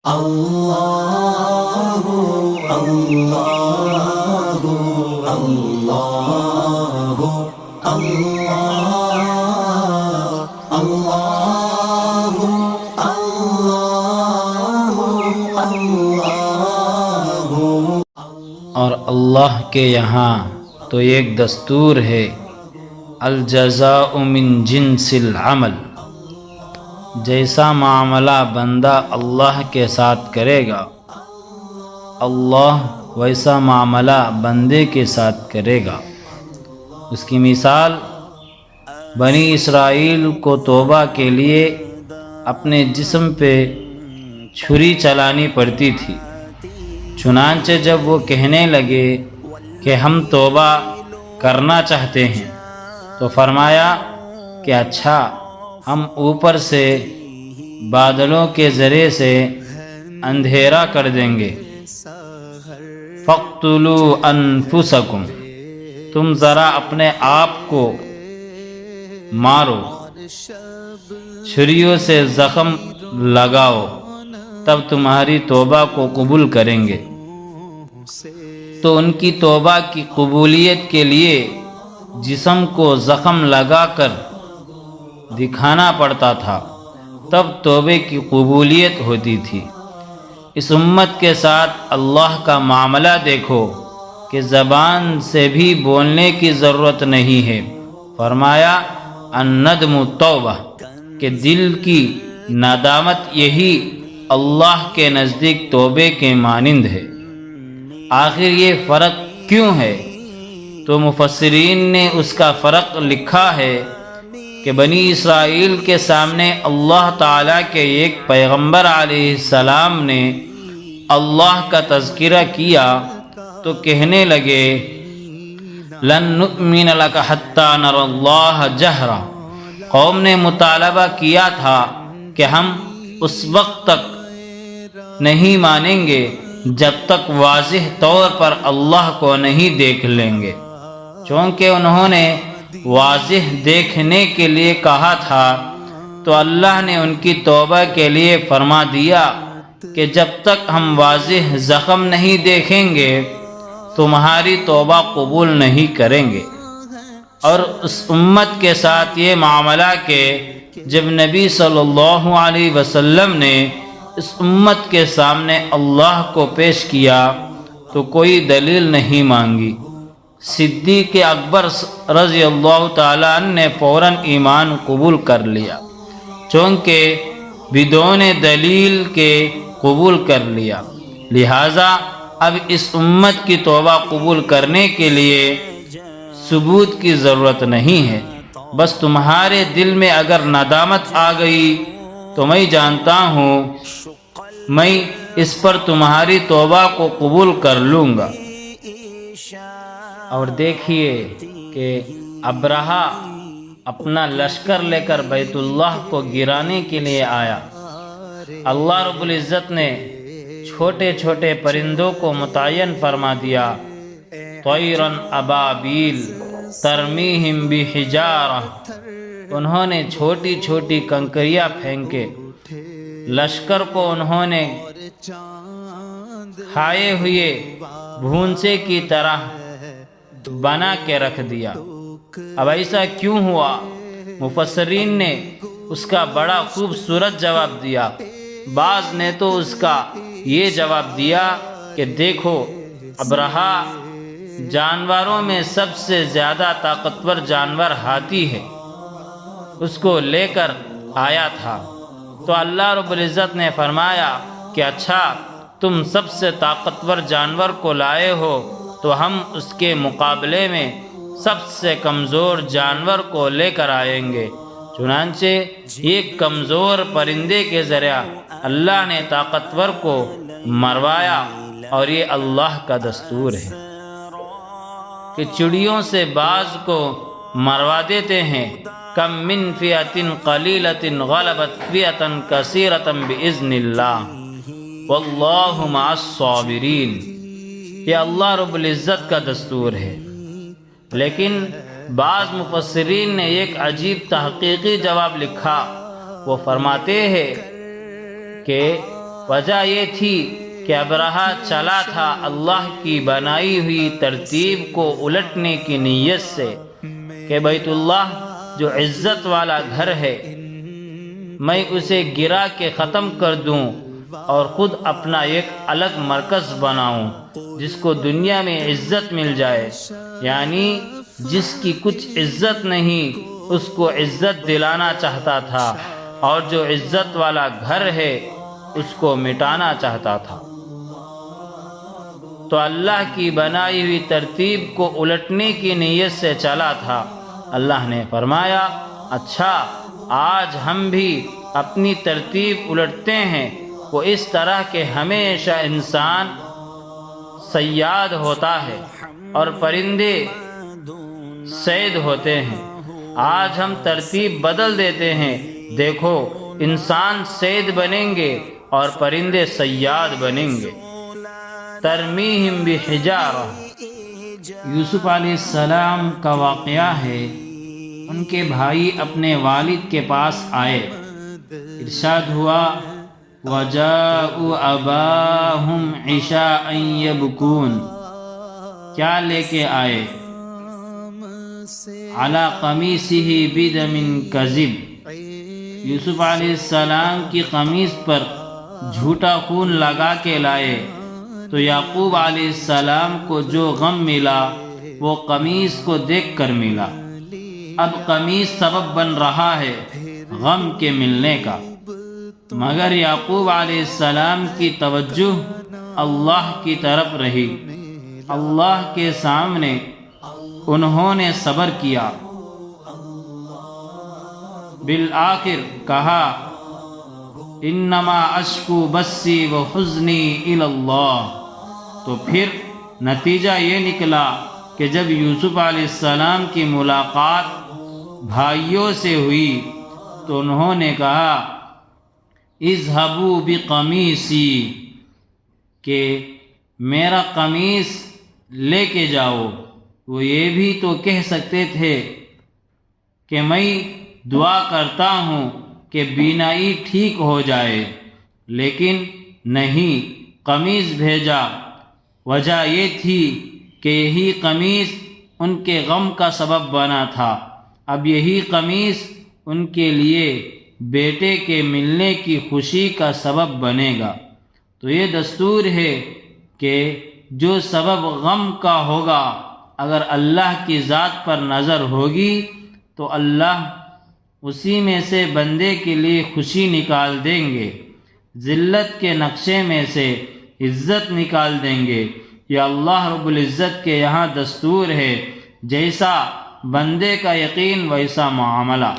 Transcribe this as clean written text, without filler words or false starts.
اللہ اللہ اللہ اللہ اللہ اللہ۔ اور اللہ کے یہاں تو ایک دستور ہے، الجزاء من جنس العمل، جیسا معاملہ بندہ اللہ کے ساتھ کرے گا اللہ ویسا معاملہ بندے کے ساتھ کرے گا۔ اس کی مثال بنی اسرائیل کو توبہ کے لیے اپنے جسم پہ چھری چلانی پڑتی تھی، چنانچہ جب وہ کہنے لگے کہ ہم توبہ کرنا چاہتے ہیں تو فرمایا کہ اچھا، ہم اوپر سے بادلوں کے ذریعے سے اندھیرا کر دیں گے، فَاقْتُلُوا أَنفُسَكُمْ، تم ذرا اپنے آپ کو مارو، چھریوں سے زخم لگاؤ، تب تمہاری توبہ کو قبول کریں گے۔ تو ان کی توبہ کی قبولیت کے لیے جسم کو زخم لگا کر دکھانا پڑتا تھا، تب توبے کی قبولیت ہوتی تھی۔ اس امت کے ساتھ اللہ کا معاملہ دیکھو کہ زبان سے بھی بولنے کی ضرورت نہیں ہے، فرمایا الندم توبہ، کہ دل کی ندامت یہی اللہ کے نزدیک توبے کے مانند ہے۔ آخر یہ فرق کیوں ہے؟ تو مفسرین نے اس کا فرق لکھا ہے کہ بنی اسرائیل کے سامنے اللہ تعالیٰ کے ایک پیغمبر علیہ السلام نے اللہ کا تذکرہ کیا تو کہنے لگے لن نؤمن لک حتی نری اللہ جہرا۔ قوم نے مطالبہ کیا تھا کہ ہم اس وقت تک نہیں مانیں گے جب تک واضح طور پر اللہ کو نہیں دیکھ لیں گے۔ چونکہ انہوں نے واضح دیکھنے کے لیے کہا تھا تو اللہ نے ان کی توبہ کے لیے فرما دیا کہ جب تک ہم واضح زخم نہیں دیکھیں گے تمہاری توبہ قبول نہیں کریں گے۔ اور اس امت کے ساتھ یہ معاملہ کہ جب نبی صلی اللہ علیہ وسلم نے اس امت کے سامنے اللہ کو پیش کیا تو کوئی دلیل نہیں مانگی۔ صدیق اکبر رضی اللہ تعالیٰ عنہ نے فوراً ایمان قبول کر لیا، چونکہ بدون دلیل کے قبول کر لیا۔ لہٰذا اب اس امت کی توبہ قبول کرنے کے لیے ثبوت کی ضرورت نہیں ہے، بس تمہارے دل میں اگر ندامت آ گئی تو میں جانتا ہوں میں اس پر تمہاری توبہ کو قبول کر لوں گا۔ اور دیکھیے کہ ابرہہ اپنا لشکر لے کر بیت اللہ کو گرانے کے لیے آیا۔ اللہ رب العزت نے چھوٹے چھوٹے پرندوں کو متعین فرما دیا، طیراً ابابیل ترمیہم بحجارہ، انہوں نے چھوٹی چھوٹی کنکریاں پھینکے، لشکر کو انہوں نے کھائے ہوئے بھونسے کی طرح بنا کے رکھ دیا۔ اب ایسا کیوں ہوا؟ مفسرین نے اس کا بڑا خوبصورت جواب دیا۔ بعض نے تو اس کا یہ جواب دیا کہ دیکھو، ابرہہ جانوروں میں سب سے زیادہ طاقتور جانور ہاتھی ہے، اس کو لے کر آیا تھا۔ تو اللہ رب العزت نے فرمایا کہ اچھا، تم سب سے طاقتور جانور کو لائے ہو تو ہم اس کے مقابلے میں سب سے کمزور جانور کو لے کر آئیں گے۔ چنانچہ ایک کمزور پرندے کے ذریعہ اللہ نے طاقتور کو مروایا، اور یہ اللہ کا دستور ہے کہ چڑیوں سے بعض کو مروا دیتے ہیں۔ کم من فئۃ قلیلۃ غلبت فئۃ کثیرۃ باذن اللہ واللہ مع الصابرین۔ یہ اللہ رب العزت کا دستور ہے۔ لیکن بعض مفسرین نے ایک عجیب تحقیقی جواب لکھا۔ وہ فرماتے ہیں کہ وجہ یہ تھی کہ ابرہہ چلا تھا اللہ کی بنائی ہوئی ترتیب کو الٹنے کی نیت سے کہ بیت اللہ جو عزت والا گھر ہے میں اسے گرا کے ختم کر دوں اور خود اپنا ایک الگ مرکز بناؤں جس کو دنیا میں عزت مل جائے، یعنی جس کی کچھ عزت نہیں اس کو عزت دلانا چاہتا تھا، اور جو عزت والا گھر ہے اس کو مٹانا چاہتا تھا۔ تو اللہ کی بنائی ہوئی ترتیب کو الٹنے کی نیت سے چلا تھا۔ اللہ نے فرمایا اچھا آج ہم بھی اپنی ترتیب الٹتے ہیں، وہ اس طرح کہ ہمیشہ انسان صیاد ہوتا ہے اور پرندے صید ہوتے ہیں۔ آج ہم ترتیب بدل دیتے ہیں، دیکھو انسان صید بنیں گے اور پرندے صیاد بنیں گے۔ ترمیہم بحجارہ، یوسف علیہ السلام کا واقعہ ہے۔ ان کے بھائی اپنے والد کے پاس آئے، ارشاد ہوا وَجَاءُوا أَبَاهُمْ عِشَاءً يَبْكُونَ، کیا لے کے آئے؟ عَلَى قَمِيصِهِ بِدَمٍ كَذِبٍ، یوسف علیہ السلام کی قمیص پر جھوٹا خون لگا کے لائے۔ تو یعقوب علیہ السلام کو جو غم ملا وہ قمیص کو دیکھ کر ملا۔ اب قمیص سبب بن رہا ہے غم کے ملنے کا، مگر یعقوب علیہ السلام کی توجہ اللہ کی طرف رہی۔ اللہ کے سامنے انہوں نے صبر کیا، بالآخر کہا انما اشکو بثی و حزنی الی اللہ۔ تو پھر نتیجہ یہ نکلا کہ جب یوسف علیہ السلام کی ملاقات بھائیوں سے ہوئی تو انہوں نے کہا اذهبوا بقمیصی، کہ میرا قمیص لے کے جاؤ۔ وہ یہ بھی تو کہہ سکتے تھے کہ میں دعا کرتا ہوں کہ بینائی ٹھیک ہو جائے، لیکن نہیں، قمیص بھیجا۔ وجہ یہ تھی کہ یہی قمیص ان کے غم کا سبب بنا تھا، اب یہی قمیص ان کے لیے بیٹے کے ملنے کی خوشی کا سبب بنے گا۔ تو یہ دستور ہے کہ جو سبب غم کا ہوگا اگر اللہ کی ذات پر نظر ہوگی تو اللہ اسی میں سے بندے کے لیے خوشی نکال دیں گے، ذلت کے نقشے میں سے عزت نکال دیں گے۔ یہ اللہ رب العزت کے یہاں دستور ہے، جیسا بندے کا یقین ویسا معاملہ۔